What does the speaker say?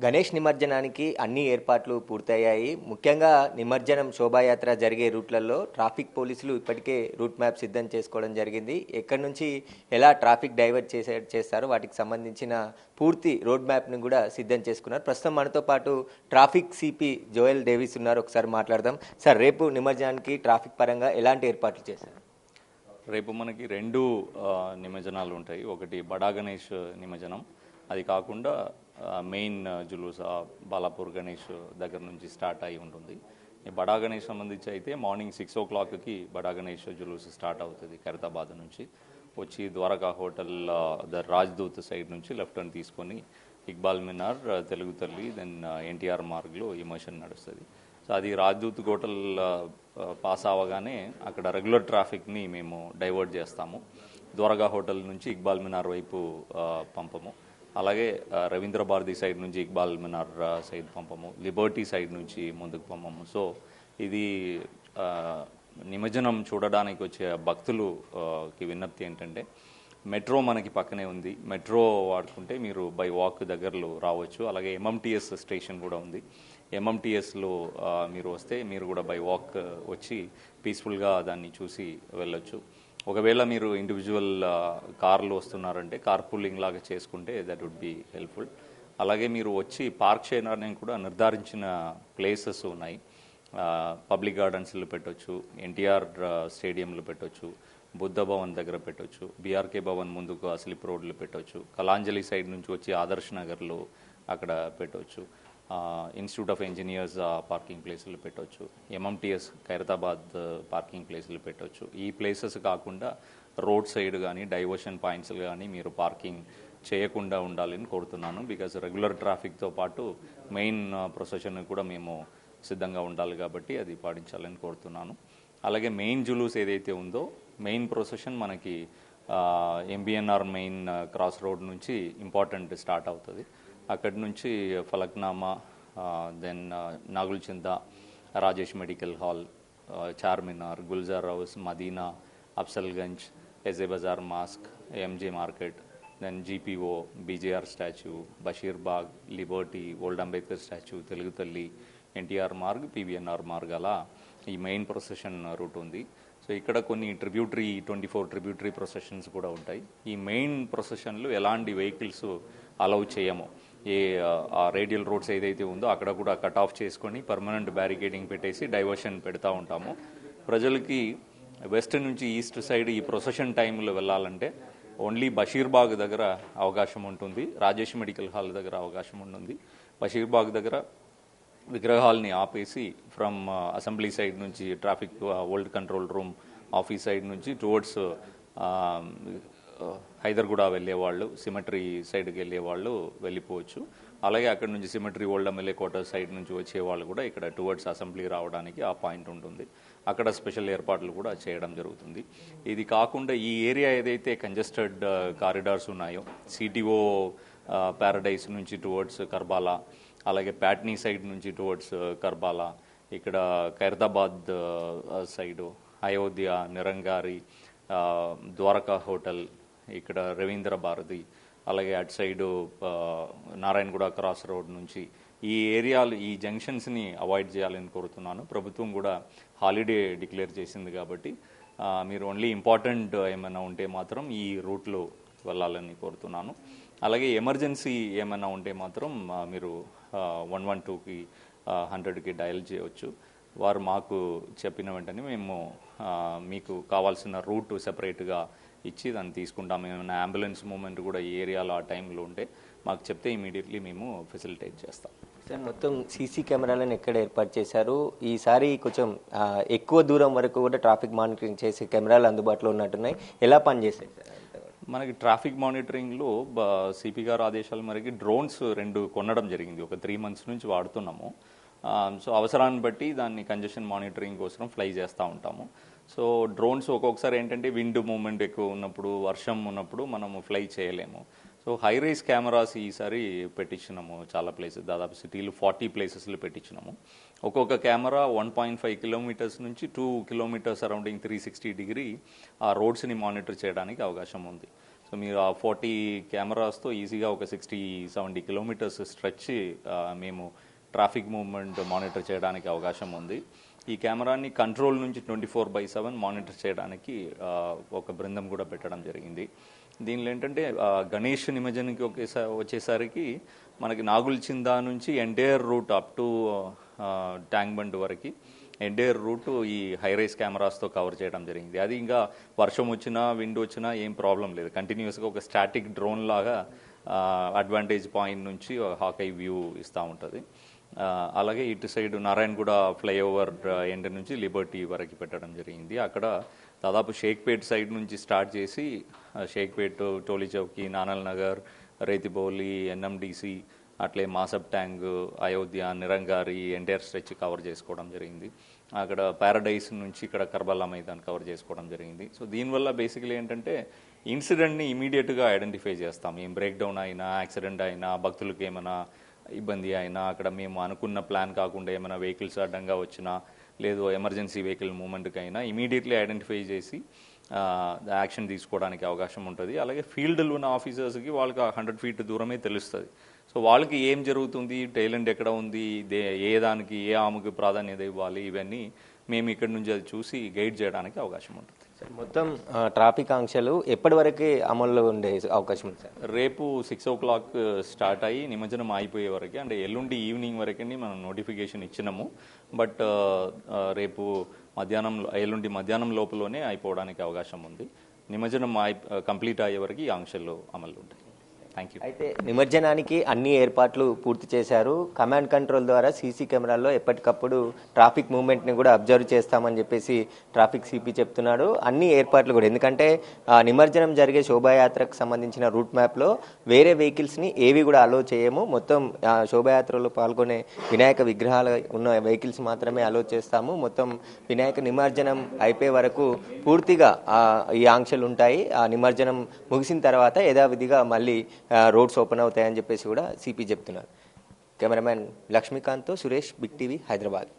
గణేష్ నిమజ్జనానికి అన్ని ఏర్పాట్లు పూర్తయ్యాయి. ముఖ్యంగా నిమజ్జనం శోభాయాత్ర జరిగే రూట్లలో ట్రాఫిక్ పోలీసులు ఇప్పటికే రూట్ మ్యాప్ సిద్ధం చేసుకోవడం జరిగింది. ఎక్కడి నుంచి ఎలా ట్రాఫిక్ డైవర్ట్ చేస్తారో వాటికి సంబంధించిన పూర్తి రోడ్ మ్యాప్ను కూడా సిద్ధం చేసుకున్నారు. ప్రస్తుతం మనతో పాటు ట్రాఫిక్ సిపి జోయల్ డేవిస్ ఉన్నారు. ఒకసారి మాట్లాడదాం. సార్, రేపు నిమజ్జనానికి ట్రాఫిక్ పరంగా ఎలాంటి ఏర్పాట్లు చేశారు? రేపు మనకి రెండు నిమజ్జనాలు ఉంటాయి. ఒకటి బడా గణేష్ నిమజ్జనం, అది కాకుండా మెయిన్ జులూస్ బాలాపూర్ గణేష్ దగ్గర నుంచి స్టార్ట్ అయి ఉంటుంది. ఈ బడా గణేష్ సంబంధించి అయితే మార్నింగ్ 6 o'clockకి బడా గణేష్ జులూస్ స్టార్ట్ అవుతుంది. ఖైరతాబాద్ నుంచి వచ్చి Dwaraka hotel the Rajdoot side నుంచి లెఫ్ట్ టర్న్ తీసుకొని ఇక్బాల్ మినార్, తెలుగు తల్లి, దెన్ ఎన్టీఆర్ మార్గ్లో ఇమర్షన్ నడుస్తుంది. సో అది రాజ్దూత్ హోటల్ పాస్ అవ్వగానే అక్కడ రెగ్యులర్ ట్రాఫిక్ని మేము డైవర్ట్ చేస్తాము. ద్వారకా హోటల్ నుంచి ఇక్బాల్ మినార్ వైపు పంపము. అలాగే రవీంద్ర భారతి సైడ్ నుంచి ఇక్బాల్ మినార్ సైడ్ పంపము, లిబర్టీ సైడ్ నుంచి ముందుకు పంపము. సో ఇది నిమజ్జనం చూడడానికి వచ్చే భక్తులకి విజ్ఞప్తి ఏంటంటే, మెట్రో మనకి పక్కనే ఉంది. మెట్రో వాడుకుంటే మీరు బై వాక్ దగ్గరలో రావచ్చు. అలాగే ఎంఎంటీఎస్ స్టేషన్ కూడా ఉంది. ఎంఎంటీఎస్లో మీరు వస్తే మీరు కూడా బై వాక్ వచ్చి పీస్ఫుల్గా దాన్ని చూసి వెళ్ళొచ్చు. ఒకవేళ మీరు ఇండివిజువల్ కార్లు వస్తున్నారంటే కార్ పూలింగ్ లాగా చేసుకుంటే దట్ వుడ్ బి హెల్ప్ఫుల్. అలాగే మీరు వచ్చి పార్క్ చేయడానికి కూడా నిర్ధారించిన ప్లేసెస్ ఉన్నాయి. పబ్లిక్ గార్డెన్స్లో పెట్టవచ్చు, ఎన్టీఆర్ స్టేడియంలో పెట్టవచ్చు, బుద్ధ భవన్ దగ్గర పెట్టవచ్చు, బీఆర్కే భవన్ ముందుకు స్లిప్ రోడ్లు పెట్టవచ్చు, కలాంజలి సైడ్ నుంచి వచ్చి ఆదర్శ్ నగర్లో అక్కడ పెట్టవచ్చు, ఇన్స్టిట్యూట్ ఆఫ్ ఇంజనీర్స్ పార్కింగ్ ప్లేసులు పెట్టవచ్చు, ఎంఎంటీఎస్ ఖైరతాబాద్ పార్కింగ్ ప్లేసులు పెట్టవచ్చు. ఈ ప్లేసెస్ కాకుండా రోడ్ సైడ్ కానీ డైవర్షన్ పాయింట్స్ కానీ మీరు పార్కింగ్ చేయకుండా ఉండాలని కోరుతున్నాను. బికాజ్ రెగ్యులర్ ట్రాఫిక్తో పాటు మెయిన్ ప్రొసెషన్ కూడా మేము సిద్ధంగా ఉండాలి కాబట్టి అది పాటించాలని కోరుతున్నాను. అలాగే మెయిన్ జులూస్ ఏదైతే ఉందో మెయిన్ ప్రొసెషన్ మనకి ఎంబీఎన్ఆర్ మెయిన్ క్రాస్ రోడ్ నుంచి ఇంపార్టెంట్ స్టార్ట్ అవుతుంది. అక్కడి నుంచి Falaknuma, then Nagulchinta, Rajesh medical hall, Charminar, Gulzar house, Madina, Afzalgunj, AJ Bazar mosque, MJ market, then GPO, BJR statue, Basheerbagh, liberty, old Ambedkar statue, Telugu Talli, NTR Marg, PVNR Marg, అలా ఈ మెయిన్ ప్రొసెషన్ రూట్ ఉంది. సో ఇక్కడ కొన్ని 24 ట్రిబ్యూటరీ ప్రొసెషన్స్ కూడా ఉంటాయి. ఈ మెయిన్ ప్రొసెషన్లు ఎలాంటి వెహికల్స్ అలౌ చేయము. ఆ రేడియల్ రోడ్స్ ఏదైతే ఉందో అక్కడ కూడా కట్ ఆఫ్ చేసుకొని పర్మనెంట్ బ్యారికేడింగ్ పెట్టేసి డైవర్షన్ పెడతా ఉంటాము. ప్రజలకి వెస్ట్ నుంచి ఈస్ట్ సైడ్ ఈ ప్రొసెషన్ టైంలో వెళ్ళాలంటే ఓన్లీ బషీర్బాగ్ దగ్గర అవకాశం ఉంటుంది, రాజేష్ మెడికల్ హాల్ దగ్గర అవకాశం ఉంటుంది. బషీర్బాగ్ దగ్గర విగ్రహాలని ఆపేసి ఫ్రమ్ అసెంబ్లీ సైడ్ నుంచి traffic old control room office side నుంచి టువర్డ్స్ హైదర్గూడ వెళ్ళేవాళ్ళు, సిమెట్రీ సైడ్కి వెళ్ళేవాళ్ళు వెళ్ళిపోవచ్చు. అలాగే అక్కడ నుంచి symmetry old MLA quarter side నుంచి వచ్చేవాళ్ళు కూడా ఇక్కడ టువర్డ్స్ అసెంబ్లీ రావడానికి ఆ పాయింట్ ఉంటుంది. అక్కడ స్పెషల్ ఏర్పాట్లు కూడా చేయడం జరుగుతుంది. ఇది కాకుండా ఈ ఏరియా ఏదైతే కంజెస్టెడ్ కారిడార్స్ ఉన్నాయో, సిటీఓ ప్యారడైస్ నుంచి టువర్డ్స్ కర్బాలా, అలాగే ప్యాట్నీ సైడ్ నుంచి టువర్డ్స్ కర్బాలా, ఇక్కడ ఖైరతాబాద్ సైడు అయోధ్య, నిరంగారి, ద్వారకా హోటల్, ఇక్కడ రవీంద్ర భారతి, అలాగే అటు సైడు నారాయణగూడ క్రాస్ రోడ్ నుంచి ఈ ఏరియాలు, ఈ జంక్షన్స్ని అవాయిడ్ చేయాలని కోరుతున్నాను. ప్రభుత్వం కూడా హాలిడే డిక్లేర్ చేసింది కాబట్టి మీరు ఓన్లీ ఇంపార్టెంట్ ఏమైనా ఉంటే మాత్రం ఈ రూట్లో వెళ్ళాలని కోరుతున్నాను. అలాగే ఎమర్జెన్సీ ఏమైనా ఉంటే మాత్రం మీరు 112కి 100కి డయల్ చేయవచ్చు. వారు మాకు చెప్పిన వెంటనే మేము మీకు కావాల్సిన రూట్ సెపరేట్గా ఇచ్చి దాన్ని తీసుకుంటాం. ఏమైనా అంబులెన్స్ మూమెంట్ కూడా ఈ ఏరియాలో ఆ టైంలో ఉంటే మాకు చెప్తే ఇమీడియట్లీ మేము ఫెసిలిటేట్ చేస్తాం. సార్, మొత్తం సీసీ కెమెరాలను ఎక్కడ ఏర్పాటు చేశారు? ఈసారి కొంచెం ఎక్కువ దూరం వరకు కూడా ట్రాఫిక్ మానిటరింగ్ చేసే కెమెరాలు అందుబాటులో ఉన్నట్టున్నాయి. ఎలా పనిచేస్తాయి సార్? మనకి ట్రాఫిక్ మానిటరింగ్లో సిపి గారు ఆదేశాల మేరకు డ్రోన్స్ 2 కొనడం జరిగింది. ఒక 3 months నుంచి వాడుతున్నాము. సో అవసరాన్ని బట్టి దాన్ని కంజెషన్ మానిటరింగ్ కోసం ఫ్లై చేస్తూ ఉంటాము. సో డ్రోన్స్ ఒక్కొక్కసారి ఏంటంటే విండ్ మూమెంట్ ఎక్కువ ఉన్నప్పుడు, వర్షం ఉన్నప్పుడు మనము ఫ్లై చేయలేము. సో హై రైజ్ కెమెరాస్ ఈసారి పెట్టించినాము చాలా ప్లేసెస్, దాదాపు సిటీలు 40 ప్లేసెస్లో పెట్టించినాము. ఒక్కొక్క కెమెరా 1.5 kilometers నుంచి 2 kilometers అరౌండింగ్ 360 degree ఆ రోడ్స్ని మానిటర్ చేయడానికి అవకాశం ఉంది. సో మీరు ఆ 40 కెమెరాస్తో ఈజీగా ఒక 60-70 కిలోమీటర్స్ స్ట్రెచ్ మేము ట్రాఫిక్ మూవ్మెంట్ మానిటర్ చేయడానికి అవకాశం ఉంది. ఈ కెమెరాని కంట్రోల్ నుంచి 24/7 మానిటర్ చేయడానికి ఒక బృందం కూడా పెట్టడం జరిగింది. దీనిలో ఏంటంటే గణేష్ నిమజ్జనానికి వచ్చేసరికి మనకి నాగుల్చిందా నుంచి entire route up to Tank Bund వరకు ఎంటైర్ రూట్ ఈ హైరైస్ కెమెరాస్తో కవర్ చేయడం జరిగింది. అది ఇంకా వర్షం వచ్చినా విండ్ వచ్చినా ఏం ప్రాబ్లం లేదు. కంటిన్యూస్గా ఒక స్టాటిక్ డ్రోన్ లాగా అడ్వాంటేజ్ పాయింట్ నుంచి హాకై వ్యూ ఇస్తూ ఉంటుంది. అలాగే ఇటు సైడ్ నారాయణగూడ ఫ్లైఓవర్ ఎండ్ నుంచి లిబర్టీ వరకు పెట్టడం జరిగింది. అక్కడ దాదాపు షేక్పేట్ సైడ్ నుంచి స్టార్ట్ చేసి షేక్పేట్, టోలీ చౌకీ, నానల్ నగర్, రైతిబౌలి, ఎన్ఎండిసి, అట్లే Masab tank, Ayodhya, Nirankari entire stretch cover చేసుకోవడం జరిగింది. అక్కడ ప్యారడైస్ నుంచి ఇక్కడ కర్బలా మైదాన్ కవర్ చేసుకోవడం జరిగింది. సో దీనివల్ల బేసికలీ ఏంటంటే ఇన్సిడెంట్ని ఇమీడియట్గా ఐడెంటిఫై చేస్తాం. ఏం బ్రేక్ డౌన్ అయినా, యాక్సిడెంట్ అయినా, భక్తులకి ఏమైనా ఇబ్బంది అయినా, అక్కడ మేము అనుకున్న ప్లాన్ కాకుండా ఏమైనా వెహికల్స్ అడ్డంగా వచ్చినా, లేదు ఎమర్జెన్సీ వెహికల్ మూవ్మెంట్కి అయినా ఇమీడియట్లీ ఐడెంటిఫై చేసి యాక్షన్ తీసుకోవడానికి అవకాశం ఉంటుంది. అలాగే ఫీల్డ్లో ఉన్న ఆఫీసర్స్కి వాళ్ళకి 100 ఫీట్ దూరమే తెలుస్తుంది. సో వాళ్ళకి ఏం జరుగుతుంది, టైలెంట్ ఎక్కడ ఉంది, ఏ దానికి ఏ ఆమెకు ప్రాధాన్యత ఇవ్వాలి, ఇవన్నీ మేము ఇక్కడ నుంచి అది చూసి గైడ్ చేయడానికి అవకాశం ఉంటుంది. మొత్తం ట్రాఫిక్ ఆంక్షలు ఎప్పటి వరకు అమల్లో ఉండే అవకాశం ఉంది సార్? రేపు 6 o'clock స్టార్ట్ అయ్యి నిమజ్జనం అయిపోయే వరకు, అంటే ఎల్లుండి ఈవినింగ్ వరకండి మనం నోటిఫికేషన్ ఇచ్చినాము. బట్ రేపు ఎల్లుండి మధ్యాహ్నం లోపలనే అయిపోవడానికి అవకాశం ఉంది. నిమజ్జనం కంప్లీట్ అయ్యే వరకు ఈ ఆంక్షలు అమలు ఉంటాయి. Thank you. అయితే నిమజ్జనానికి అన్ని ఏర్పాట్లు పూర్తి చేశారు. కమాండ్ కంట్రోల్ ద్వారా సీసీ కెమెరాల్లో ఎప్పటికప్పుడు ట్రాఫిక్ మూవ్మెంట్ని కూడా అబ్జర్వ్ చేస్తామని చెప్పేసి ట్రాఫిక్ సిపి చెప్తున్నాడు. అన్ని ఏర్పాట్లు కూడా, ఎందుకంటే నిమజ్జనం జరిగే శోభాయాత్రకు సంబంధించిన రూట్ మ్యాప్లో వేరే వెహికల్స్ని ఏవి కూడా అలో చేయము. మొత్తం శోభాయాత్రలో పాల్గొనే వినాయక విగ్రహాలు ఉన్న వెహికల్స్ మాత్రమే అలో చేస్తాము. మొత్తం వినాయక నిమజ్జనం అయిపోయే వరకు పూర్తిగా ఈ ఆంక్షలు ఉంటాయి. ఆ నిమజ్జనం ముగిసిన తర్వాత యథావిధిగా మళ్ళీ రోడ్స్ ఓపెన్ అవుతాయని చెప్పేసి కూడా సిపి చెప్తున్నారు. కెమెరామెన్ లక్ష్మీకాంత్తో సురేష్, బిగ్ టీవీ, హైదరాబాద్.